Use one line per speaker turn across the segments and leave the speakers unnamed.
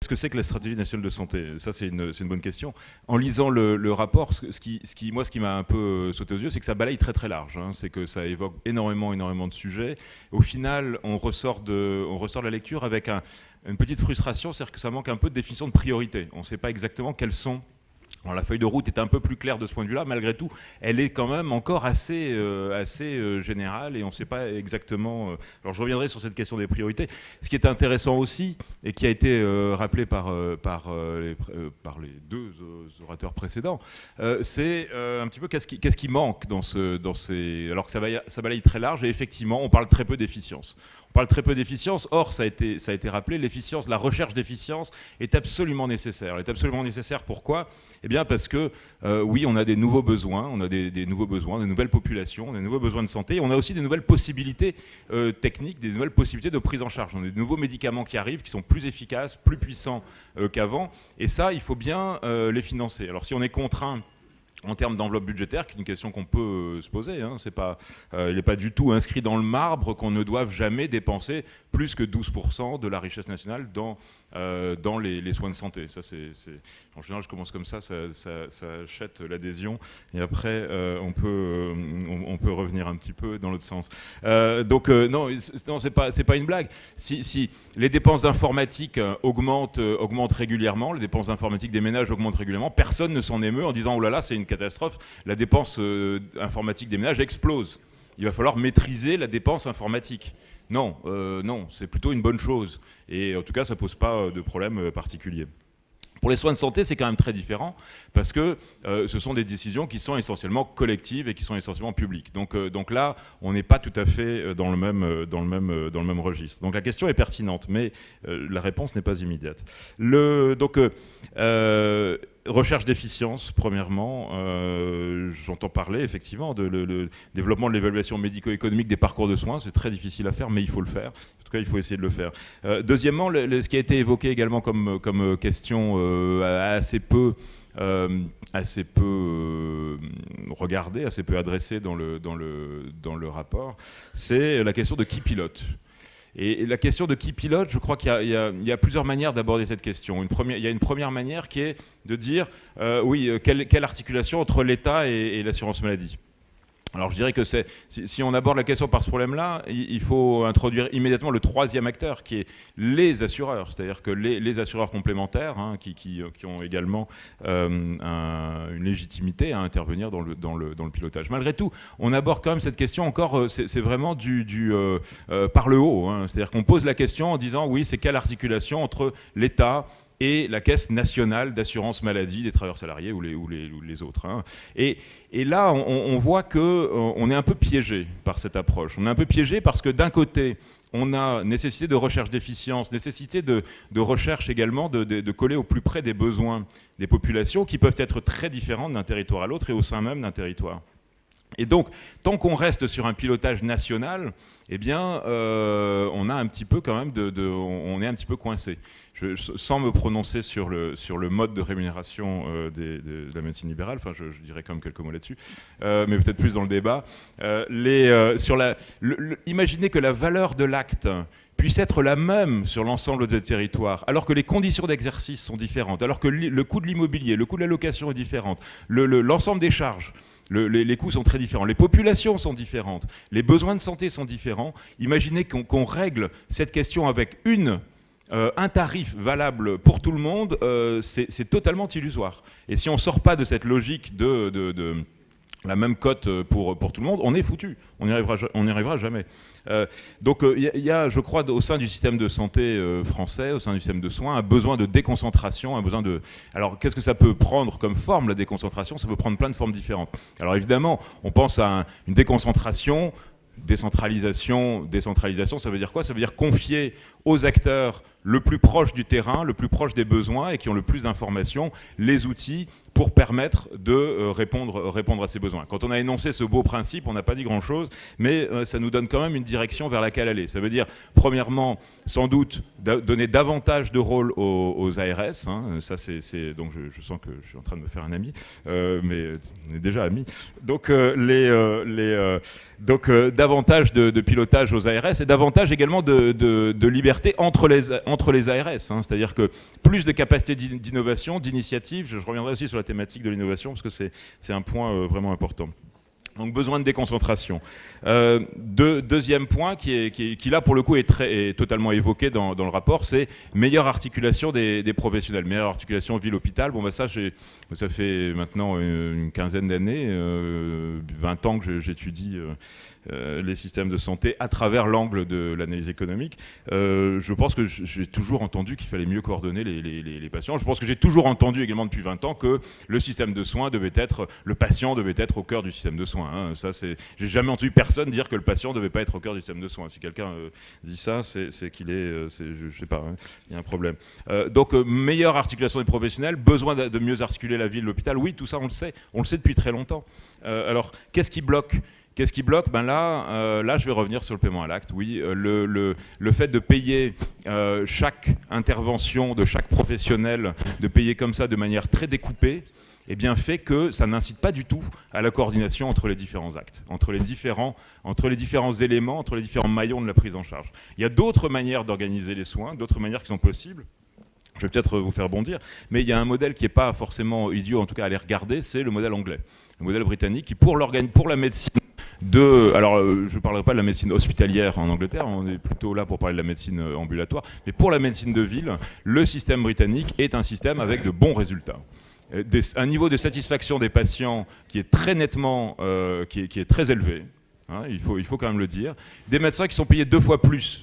qu'est-ce que c'est que la stratégie nationale de santé? Ça, c'est une bonne question. En lisant le rapport, ce qui m'a un peu sauté aux yeux, c'est que ça balaye très très large. Hein. C'est que ça évoque énormément de sujets. Au final, on ressort de la lecture avec une petite frustration, c'est-à-dire que ça manque un peu de définition de priorité. On ne sait pas exactement quelles sont. Alors, la feuille de route est un peu plus claire de ce point de vue-là. Malgré tout, elle est quand même encore assez générale et on ne sait pas exactement... Alors je reviendrai sur cette question des priorités. Ce qui est intéressant aussi, et qui a été rappelé par les deux orateurs précédents, c'est un petit peu qu'est-ce qui manque dans ces... Alors que ça balaye très large et effectivement, on parle très peu d'efficience. On parle très peu d'efficience, or ça a été rappelé, l'efficience, la recherche d'efficience est absolument nécessaire. Elle est absolument nécessaire, pourquoi ? Eh bien parce que oui, on a des nouveaux besoins, on a des nouveaux besoins, des nouvelles populations, des nouveaux besoins de santé, on a aussi des nouvelles possibilités techniques, des nouvelles possibilités de prise en charge. On a des nouveaux médicaments qui arrivent, qui sont plus efficaces, plus puissants qu'avant, et ça, il faut bien les financer. Alors si on est contraint en termes d'enveloppe budgétaire, qui est une question qu'on peut se poser. Hein. Il n'est pas du tout inscrit dans le marbre qu'on ne doive jamais dépenser plus que 12% de la richesse nationale dans les soins de santé. Ça, en général, je commence comme ça achète l'adhésion, et après, on peut revenir un petit peu dans l'autre sens. Non, c'est pas une blague. Si les dépenses d'informatique augmentent régulièrement, les dépenses d'informatique des ménages augmentent régulièrement, personne ne s'en émeut en disant « Oh là là, c'est une catastrophe, la dépense informatique des ménages explose. Il va falloir maîtriser la dépense informatique. » Non, c'est plutôt une bonne chose. Et en tout cas, ça ne pose pas de problème particulier. Pour les soins de santé, c'est quand même très différent parce que ce sont des décisions qui sont essentiellement collectives et qui sont essentiellement publiques. Donc là, on n'est pas tout à fait dans le même registre. Donc la question est pertinente, mais la réponse n'est pas immédiate. Recherche d'efficience, premièrement, j'entends parler effectivement de le développement de l'évaluation médico-économique des parcours de soins. C'est très difficile à faire, mais il faut le faire. En tout cas, il faut essayer de le faire. Deuxièmement, ce qui a été évoqué également comme question assez peu regardée, assez peu adressée dans le rapport, c'est la question de qui pilote. Et la question de qui pilote, je crois qu'il y a plusieurs manières d'aborder cette question. Il y a une première manière qui est de dire, quelle articulation entre l'État et l'assurance maladie. Alors je dirais que si on aborde la question par ce problème-là, il faut introduire immédiatement le troisième acteur, qui est les assureurs, c'est-à-dire que les assureurs complémentaires, hein, qui ont également une légitimité à intervenir dans le pilotage. Malgré tout, on aborde quand même cette question encore, c'est vraiment par le haut, hein, c'est-à-dire qu'on pose la question en disant oui, c'est quelle articulation entre l'État et la Caisse nationale d'assurance maladie des travailleurs salariés ou les autres. Hein. Et là, on voit qu'on est un peu piégé par cette approche. On est un peu piégé parce que d'un côté, on a nécessité de recherche d'efficience, nécessité de recherche également de coller au plus près des besoins des populations qui peuvent être très différentes d'un territoire à l'autre et au sein même d'un territoire. Et donc, tant qu'on reste sur un pilotage national, eh bien, on a un petit peu quand même on est un petit peu coincé. Sans me prononcer sur le mode de rémunération de la médecine libérale, enfin, je dirais quand même quelques mots là-dessus, mais peut-être plus dans le débat. Imaginez que la valeur de l'acte puisse être la même sur l'ensemble des territoires, alors que les conditions d'exercice sont différentes, alors que le coût de l'immobilier, le coût de la location est différent, l'ensemble des charges. Les coûts sont très différents, les populations sont différentes, les besoins de santé sont différents. Imaginez qu'on règle cette question avec un tarif valable pour tout le monde, c'est totalement illusoire. Et si on ne sort pas de cette logique de la même cote pour tout le monde, on est foutu, on n'y arrivera jamais. Donc il y a, je crois, au sein du système de santé français, au sein du système de soins, un besoin de déconcentration, un besoin de... Alors qu'est-ce que ça peut prendre comme forme, la déconcentration ? Ça peut prendre plein de formes différentes. Alors évidemment, on pense à une déconcentration, décentralisation, ça veut dire quoi ? Ça veut dire confier aux acteurs le plus proche du terrain, le plus proche des besoins et qui ont le plus d'informations, les outils pour permettre de répondre à ces besoins. Quand on a énoncé ce beau principe, on n'a pas dit grand-chose, mais ça nous donne quand même une direction vers laquelle aller. Ça veut dire, premièrement, sans doute, donner davantage de rôle aux ARS. Hein, ça, donc je sens que je suis en train de me faire un ami, mais on est déjà amis. Donc, davantage de pilotage aux ARS et davantage également de liberté entre entre les ARS, hein, c'est-à-dire que plus de capacité d'innovation, d'initiative, je reviendrai aussi sur la thématique de l'innovation, parce que c'est un point vraiment important. Donc besoin de déconcentration. Deuxième point qui là pour le coup est totalement évoqué dans le rapport, c'est meilleure articulation des professionnels, meilleure articulation ville-hôpital. Bon ça fait maintenant une quinzaine d'années, 20 ans que j'étudie les systèmes de santé à travers l'angle de l'analyse économique. Je pense que j'ai toujours entendu qu'il fallait mieux coordonner les patients. Je pense que j'ai toujours entendu également depuis 20 ans que le système de soins le patient devait être au cœur du système de soins. Hein. Ça, j'ai jamais entendu personne dire que le patient ne devait pas être au cœur du système de soins. Si quelqu'un dit ça, c'est qu'il est, je sais pas, hein, il y a un problème. Donc, meilleure articulation des professionnels, besoin de mieux articuler la ville, l'hôpital. Oui, tout ça, on le sait depuis très longtemps. Alors, qu'est-ce qui bloque ? Qu'est-ce qui bloque ? Ben là, je vais revenir sur le paiement à l'acte. Oui, le fait de payer chaque intervention de chaque professionnel, de payer comme ça de manière très découpée, eh bien fait que ça n'incite pas du tout à la coordination entre les différents actes, entre les différents éléments, entre les différents maillons de la prise en charge. Il y a d'autres manières d'organiser les soins, d'autres manières qui sont possibles. Je vais peut-être vous faire bondir, mais il y a un modèle qui n'est pas forcément idiot, en tout cas à les regarder, c'est le modèle anglais. Le modèle britannique qui, pour la médecine alors je ne parlerai pas de la médecine hospitalière en Angleterre, on est plutôt là pour parler de la médecine ambulatoire, mais pour la médecine de ville, le système britannique est un système avec de bons résultats. Un niveau de satisfaction des patients qui est très nettement, qui est très élevé, hein, il faut quand même le dire. Des médecins qui sont payés 2 fois plus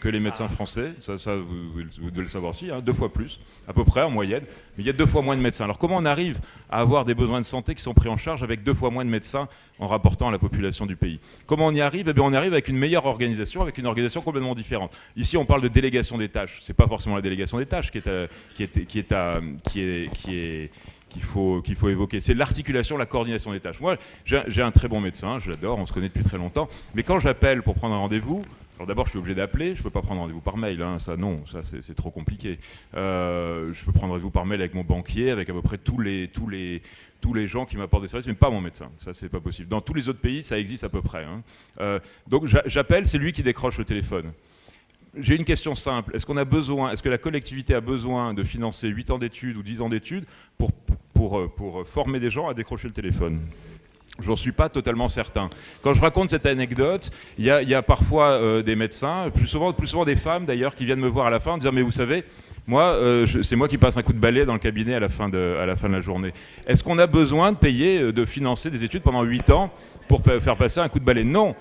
que les médecins français, ça vous devez le savoir aussi, hein, 2 fois plus, à peu près en moyenne, mais il y a 2 fois moins de médecins. Alors comment on arrive à avoir des besoins de santé qui sont pris en charge avec 2 fois moins de médecins en rapportant à la population du pays ? Comment on y arrive ? Eh bien, on arrive avec une meilleure organisation, avec une organisation complètement différente. Ici, on parle de délégation des tâches. C'est pas forcément la délégation des tâches qu'il faut évoquer. C'est l'articulation, la coordination des tâches. Moi, j'ai un très bon médecin, je l'adore, on se connaît depuis très longtemps, mais quand j'appelle pour prendre un rendez-vous, alors d'abord je suis obligé d'appeler, je ne peux pas prendre rendez-vous par mail, hein, ça c'est trop compliqué. Je peux prendre rendez-vous par mail avec mon banquier, avec à peu près tous les gens qui m'apportent des services, mais pas mon médecin, ça c'est pas possible. Dans tous les autres pays, ça existe à peu près. Hein. Donc j'appelle, c'est lui qui décroche le téléphone. J'ai une question simple. Est-ce que la collectivité a besoin de financer 8 ans d'études ou 10 ans d'études pour former des gens à décrocher le téléphone ? J'en suis pas totalement certain. Quand je raconte cette anecdote, il y a parfois des médecins, plus souvent des femmes d'ailleurs, qui viennent me voir à la fin en disant « Mais vous savez, moi, c'est moi qui passe un coup de balai dans le cabinet à la fin de la journée. Est-ce qu'on a besoin de payer, de financer des études pendant 8 ans pour faire passer un coup de balai ? Non.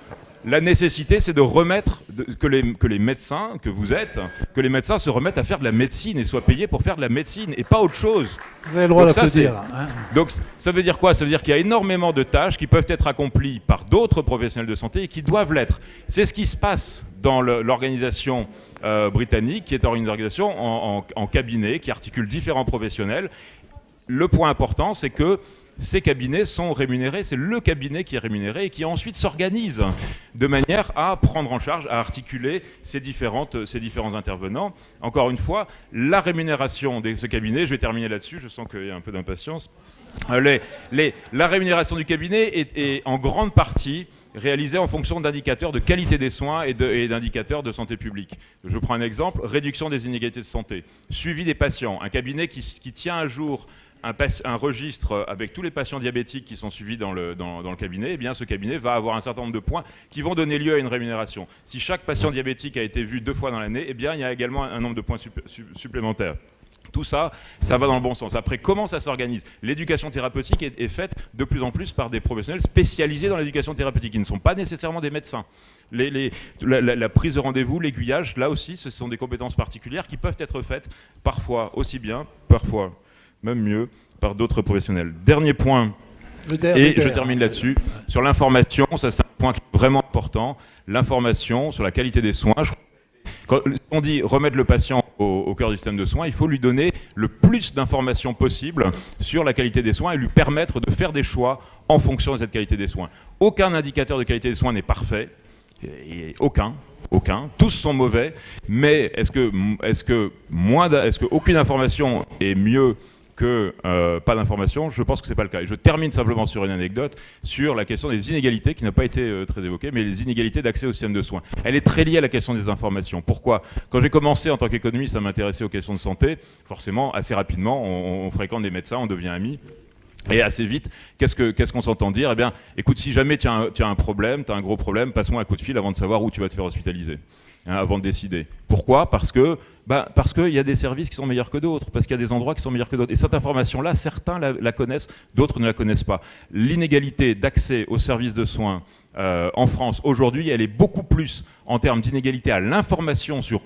La nécessité, c'est de remettre, que les médecins, que les médecins se remettent à faire de la médecine et soient payés pour faire de la médecine et pas autre chose.
Vous avez le droit d'applaudir.
Donc ça veut dire quoi ? Ça veut dire qu'il y a énormément de tâches qui peuvent être accomplies par d'autres professionnels de santé et qui doivent l'être. C'est ce qui se passe dans l'organisation britannique, qui est une organisation en cabinet, qui articule différents professionnels. Le point important, c'est que ces cabinets sont rémunérés, c'est le cabinet qui est rémunéré et qui ensuite s'organise de manière à prendre en charge, à articuler ces différents intervenants. Encore une fois, la rémunération de ce cabinet, je vais terminer là-dessus, je sens qu'il y a un peu d'impatience. La rémunération du cabinet est en grande partie réalisée en fonction d'indicateurs de qualité des soins et d'indicateurs de santé publique. Je prends un exemple, réduction des inégalités de santé, suivi des patients, un cabinet qui tient à jour un registre avec tous les patients diabétiques qui sont suivis dans le cabinet, eh bien ce cabinet va avoir un certain nombre de points qui vont donner lieu à une rémunération. Si chaque patient diabétique a été vu 2 fois dans l'année, eh bien il y a également un nombre de points supplémentaires. Tout ça, ça va dans le bon sens. Après, comment ça s'organise ? L'éducation thérapeutique est faite de plus en plus par des professionnels spécialisés dans l'éducation thérapeutique, qui ne sont pas nécessairement des médecins. La prise de rendez-vous, l'aiguillage, là aussi, ce sont des compétences particulières qui peuvent être faites parfois aussi bien, parfois même mieux, par d'autres professionnels. Dernier point, et je termine là-dessus, sur l'information, ça c'est un point qui est vraiment important, l'information sur la qualité des soins. Quand on dit remettre le patient au cœur du système de soins, il faut lui donner le plus d'informations possible sur la qualité des soins et lui permettre de faire des choix en fonction de cette qualité des soins. Aucun indicateur de qualité des soins n'est parfait, aucun. Tous sont mauvais, mais est-ce que aucune information est mieux que pas d'information, je pense que c'est pas le cas. Et je termine simplement sur une anecdote sur la question des inégalités qui n'a pas été très évoquée, mais les inégalités d'accès au système de soins. Elle est très liée à la question des informations. Pourquoi ? Quand j'ai commencé en tant qu'économiste à m'intéresser aux questions de santé, forcément, assez rapidement, on fréquente des médecins, on devient amis. Et assez vite, qu'est-ce qu'on s'entend dire ? Eh bien, écoute, si jamais tu as un problème, tu as un gros problème, passe-moi un coup de fil avant de savoir où tu vas te faire hospitaliser, avant de décider. Pourquoi ? Parce qu'il y a des services qui sont meilleurs que d'autres, parce qu'il y a des endroits qui sont meilleurs que d'autres. Et cette information-là, certains la connaissent, d'autres ne la connaissent pas. L'inégalité d'accès aux services de soins en France, aujourd'hui, elle est beaucoup plus en termes d'inégalité à l'information sur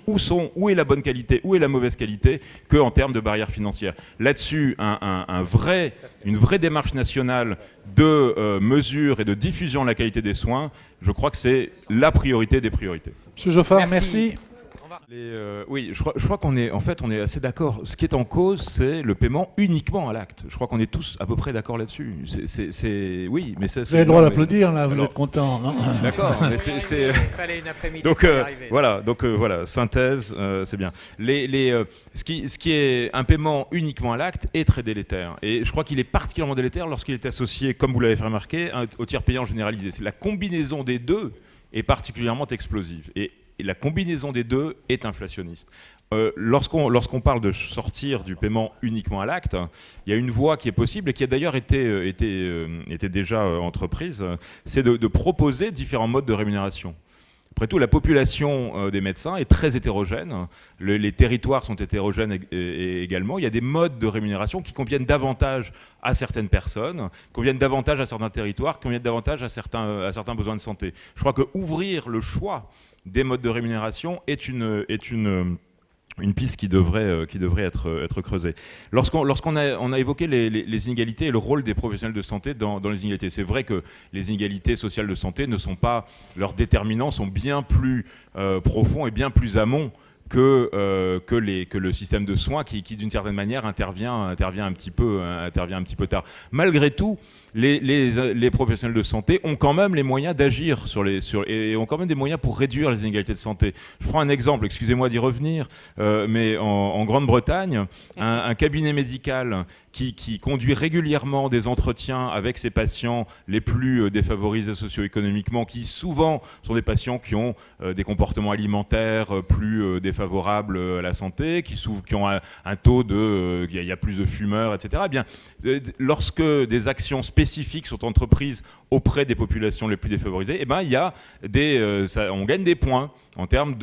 où est la bonne qualité, où est la mauvaise qualité, qu'en termes de barrières financières. Là-dessus, une vraie démarche nationale de mesure et de diffusion de la qualité des soins, je crois que c'est la priorité des priorités.
Monsieur Geoffard, merci.
Oui, je crois qu'on est assez d'accord. Ce qui est en cause, c'est le paiement uniquement à l'acte. Je crois qu'on est tous à peu près d'accord là-dessus. Oui, mais
vous avez le droit d'applaudir, là, vous êtes content, non ?
D'accord, mais
il fallait une après-midi
donc,
pour y arriver.
voilà, synthèse, c'est bien. Ce qui est un paiement uniquement à l'acte est très délétère. Et je crois qu'il est particulièrement délétère lorsqu'il est associé, comme vous l'avez fait remarquer, au tiers payant généralisé. C'est la combinaison des deux est particulièrement explosive. Et la combinaison des deux est inflationniste. Lorsqu'on parle de sortir du paiement uniquement à l'acte, il y a une voie qui est possible et qui a d'ailleurs été déjà entreprise, c'est de proposer différents modes de rémunération. Après tout, la population des médecins est très hétérogène. Les territoires sont hétérogènes également. Il y a des modes de rémunération qui conviennent davantage à certaines personnes, conviennent davantage à certains territoires, conviennent davantage à certains besoins de santé. Je crois qu'ouvrir le choix des modes de rémunération est une piste qui devrait être creusée. Lorsqu'on a évoqué les inégalités et le rôle des professionnels de santé dans les inégalités, c'est vrai que les inégalités sociales de santé ne sont pas, leurs déterminants sont bien plus profonds et bien plus amont que le système de soins qui d'une certaine manière intervient un petit peu tard. Malgré tout, les professionnels de santé ont quand même les moyens d'agir et ont quand même des moyens pour réduire les inégalités de santé. Je prends un exemple, excusez-moi d'y revenir, mais en Grande-Bretagne, un cabinet médical qui conduit régulièrement des entretiens avec ses patients les plus défavorisés socio-économiquement, qui souvent sont des patients qui ont des comportements alimentaires plus défavorables à la santé, qui ont un taux il y a plus de fumeurs, etc. Eh bien, lorsque des actions spécifiques sont entreprises auprès des populations les plus défavorisées, eh ben, on gagne des points en termes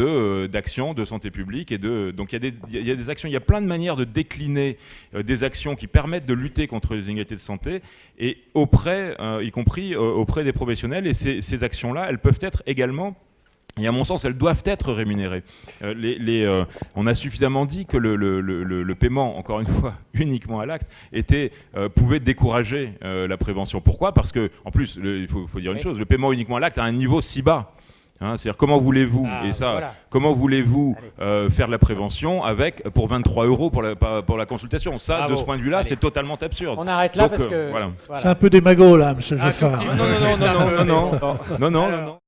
d'actions de santé publique. Donc il y a des actions, il y a plein de manières de décliner des actions qui permettent de lutter contre les inégalités de santé, et y compris auprès des professionnels. Et ces actions-là, elles peuvent être également, et à mon sens, elles doivent être rémunérées. On a suffisamment dit que le paiement, encore une fois, uniquement à l'acte, pouvait décourager la prévention. Pourquoi ? Parce que, en plus, il faut dire une chose, le paiement uniquement à l'acte a un niveau si bas. C'est-à-dire comment voulez-vous comment voulez-vous faire de la prévention pour 23 € pour la consultation ? Ça,
bravo.
De ce point de vue-là, c'est totalement absurde.
On arrête là. Donc, parce que
voilà.
C'est un peu démago là, monsieur Geoffard.
Non.